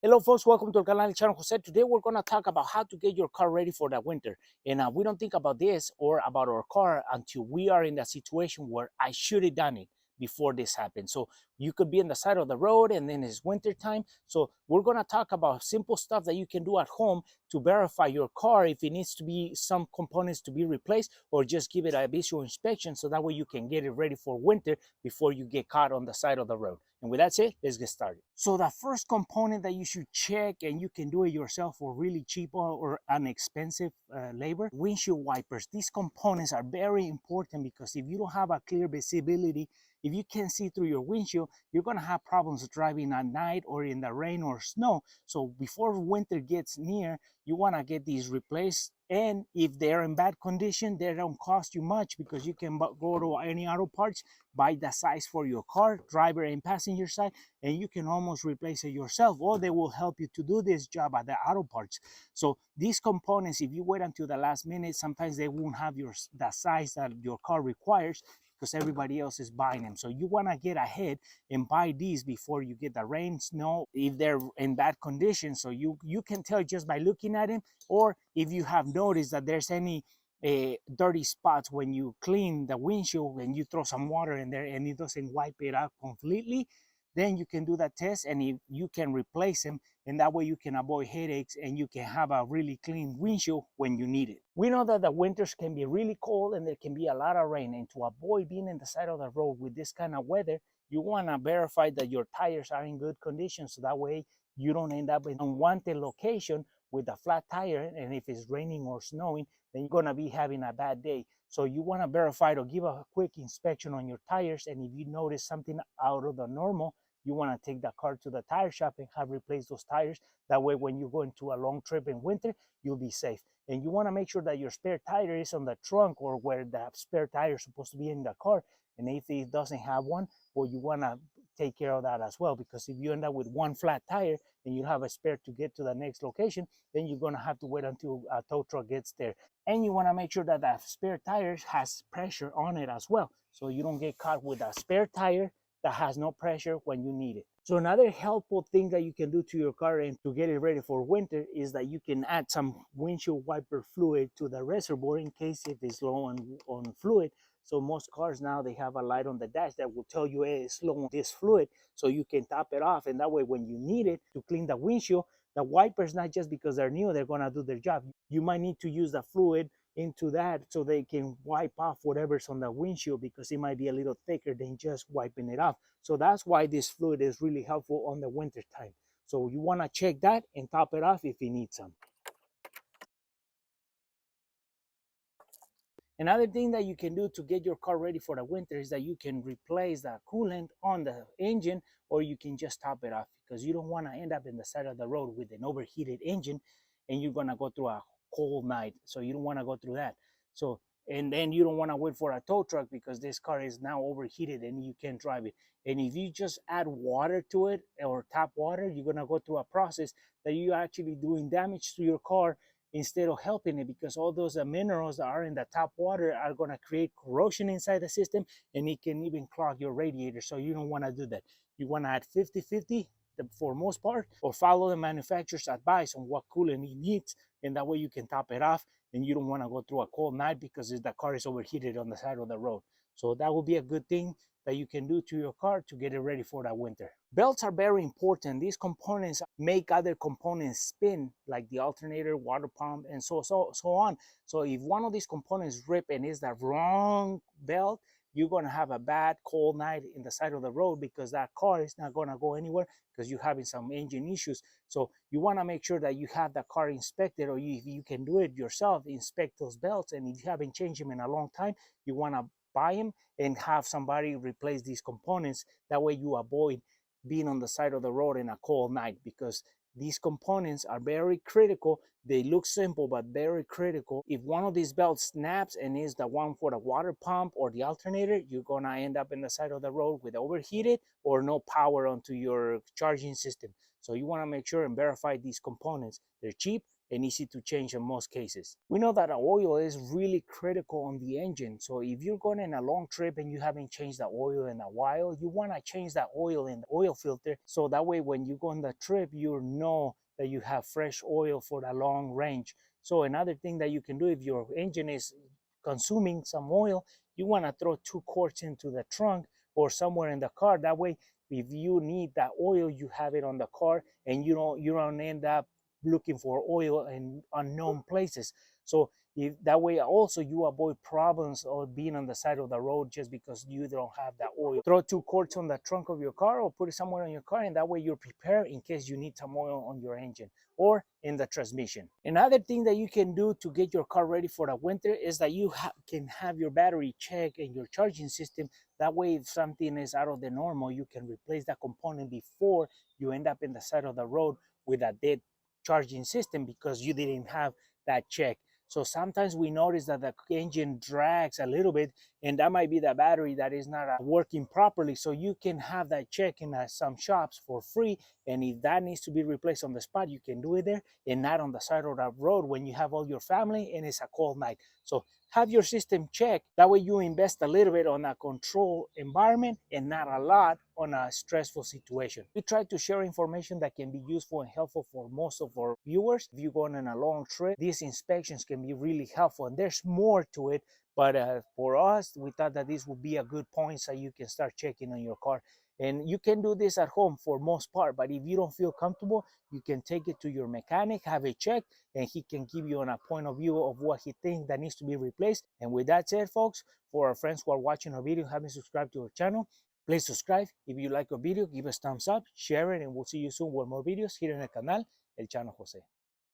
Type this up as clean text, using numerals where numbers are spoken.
Hello folks, welcome to the channel Jose. Today we're going to talk about how to get your car ready for the winter. And we don't think about this or about our car until we are in the situation where I should have done it before this happened. So you could be on the side of the road and then it's winter time. So we're going to talk about simple stuff that you can do at home to verify your car if it needs to be some components to be replaced, or just give it a visual inspection so that way you can get it ready for winter before you get caught on the side of the road. And with that said, let's get started. So the first component that you should check, and you can do it yourself for really cheap or inexpensive labor, windshield wipers. These components are very important because if you don't have a clear visibility, if you can't see through your windshield, you're going to have problems driving at night or in the rain or snow. So before winter gets near, you want to get these replaced. And if they're in bad condition, they don't cost you much because you can go to any auto parts, buy the size for your car, driver and passenger side, and you can almost replace it yourself, or they will help you to do this job at the auto parts. So these components, if you wait until the last minute, sometimes they won't have the size that your car requires because everybody else is buying them. So you want to get ahead and buy these before you get the rain, snow, if they're in bad condition. So you can tell just by looking at them, or if you have noticed that there's any dirty spots when you clean the windshield and you throw some water in there and it doesn't wipe it out completely, then you can do that test and if you can replace them, and that way you can avoid headaches and you can have a really clean windshield when you need it. We know that the winters can be really cold and there can be a lot of rain, and to avoid being in the side of the road with this kind of weather, you want to verify that your tires are in good condition, so that way you don't end up in an unwanted location with a flat tire, and if it's raining or snowing, then you're going to be having a bad day. So you want to verify to give a quick inspection on your tires, and if you notice something out of the normal, you want to take the car to the tire shop and have replaced those tires. That way when you go into a long trip in winter, you'll be safe. And you want to make sure that your spare tire is on the trunk or where the spare tire is supposed to be in the car, and if it doesn't have one, well, you want to take care of that as well, because if you end up with one flat tire and you have a spare to get to the next location, then you're going to have to wait until a tow truck gets there. And you want to make sure that the spare tire has pressure on it as well, so you don't get caught with a spare tire that has no pressure when you need it. So another helpful thing that you can do to your car and to get it ready for winter is that you can add some windshield wiper fluid to the reservoir in case if it's low on fluid. So most cars now, they have a light on the dash that will tell you, hey, it's low on this fluid, so you can top it off, and that way when you need it to clean the windshield, the wipers, not just because they're new, they're going to do their job. You might need to use the fluid into that so they can wipe off whatever's on the windshield, because it might be a little thicker than just wiping it off. So that's why this fluid is really helpful on the winter time. So you want to check that and top it off if you need some. Another thing that you can do to get your car ready for the winter is that you can replace the coolant on the engine, or you can just top it off, because you don't want to end up in the side of the road with an overheated engine and you're going to go through a cold night. So you don't want to go through that. So, and then you don't want to wait for a tow truck because this car is now overheated and you can't drive it. And if you just add water to it or tap water, you're going to go through a process that you're actually doing damage to your car instead of helping it, because all those minerals that are in the tap water are going to create corrosion inside the system, and it can even clog your radiator. So you don't want to do that. You want to add 50-50 for most part, or follow the manufacturer's advice on what coolant it needs, and that way you can top it off and you don't want to go through a cold night because the car is overheated on the side of the road. So that would be a good thing that you can do to your car to get it ready for that winter. Belts are very important. These components make other components spin, like the alternator, water pump, and so on. So if one of these components rip and is the wrong belt, you're going to have a bad cold night in the side of the road, because that car is not going to go anywhere because you're having some engine issues. So you want to make sure that you have the car inspected, or if you can do it yourself, inspect those belts. And if you haven't changed them in a long time, you want to buy them and have somebody replace these components. That way you avoid being on the side of the road in a cold night, because these components are very critical. They look simple, but very critical. If one of these belts snaps and is the one for the water pump or the alternator, you're gonna end up in the side of the road with overheated or no power onto your charging system. So you wanna make sure and verify these components. They're cheap and easy to change in most cases. We know that oil is really critical on the engine. So if you're going on a long trip and you haven't changed the oil in a while, you want to change that oil in the oil filter. So that way, when you go on the trip, you know that you have fresh oil for the long range. So another thing that you can do if your engine is consuming some oil, you want to throw 2 quarts into the trunk or somewhere in the car. That way, if you need that oil, you have it on the car, and you don't end up looking for oil in unknown places. So if that way also you avoid problems of being on the side of the road just because you don't have that oil. Throw 2 quarts on the trunk of your car or put it somewhere on your car, and that way you're prepared in case you need some oil on your engine or in the transmission. Another thing that you can do to get your car ready for the winter is that you can have your battery checked and your charging system. That way, if something is out of the normal, you can replace that component before you end up in the side of the road with a dead charging system because you didn't have that check. So sometimes we notice that the engine drags a little bit, and that might be the battery that is not working properly. So you can have that check in some shops for free, and if that needs to be replaced on the spot, you can do it there and not on the side of the road when you have all your family and it's a cold night. So have your system checked. That way you invest a little bit on a controlled environment and not a lot on a stressful situation. We try to share information that can be useful and helpful for most of our viewers. If you're going on a long trip, these inspections can be really helpful, and there's more to it. But for us, we thought that this would be a good point so you can start checking on your car. And you can do this at home for most part, but if you don't feel comfortable, you can take it to your mechanic, have it checked, and he can give you a point of view of what he thinks that needs to be replaced. And with that said, folks, for our friends who are watching our video, haven't subscribed to our channel, please subscribe. If you like our video, give us thumbs up, share it, and we'll see you soon with more videos here in el canal El Chano Jose.